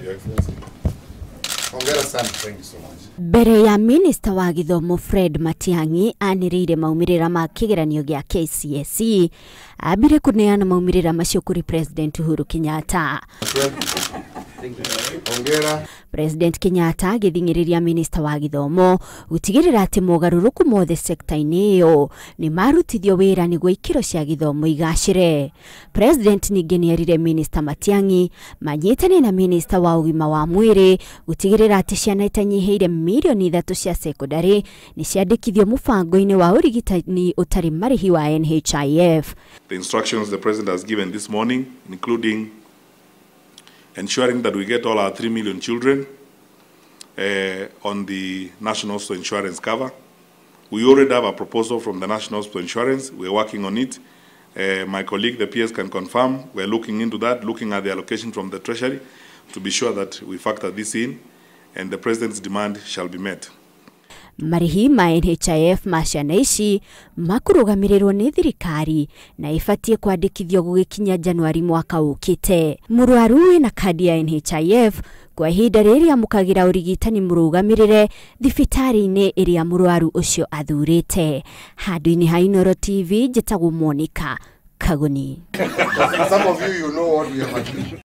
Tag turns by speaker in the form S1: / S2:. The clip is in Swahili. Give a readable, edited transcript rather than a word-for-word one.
S1: Your Excellency. Thank you so much.
S2: Mbere ya Minister wa Githomo Fred Matiang'i anirire maumirira ma kigeranio gya KCSE abire kuneana maumirira macio kuri President Uhuru Kenyatta. President Kenyatta agithingiriria Minister wa Githomo gutigirira ati mogaruruku mothe sekta-ini iyo ni marutithio wira niguo ikiro cia githomo igacire. President ningi nierire Minister Matiang'i manyitane na Minister wa ugima wa mwiri gutigirira ati ciana itanyiheire milioni 3 cia secondary ni ciandikithio mubango-ini wa urigitani utari marihi wa NHIF.
S1: The instructions the President has given this morning, including ensuring that we get all our 3 million children on the National Hospital Insurance cover. We already have a proposal from the National Hospital Insurance. We're working on it. My colleague, the PS, can confirm. We're looking into that, looking at the allocation from the Treasury to be sure that we factor this in and the President's demand shall be met.
S2: Marihi ma NHIF maciana ici makurugamirirwo ni thirikari na ifatie kwandikithio gugikinya Januari mwaka ukite. Murwaru wina kadi ya NHIF kwa ihinda riria mukagira urigitani murugamirire thibitari-ini iria murwaru ucio athurite. Handu-ini ha Inooro TV njitagwo Monica Kaguni.
S3: Some of you know what we have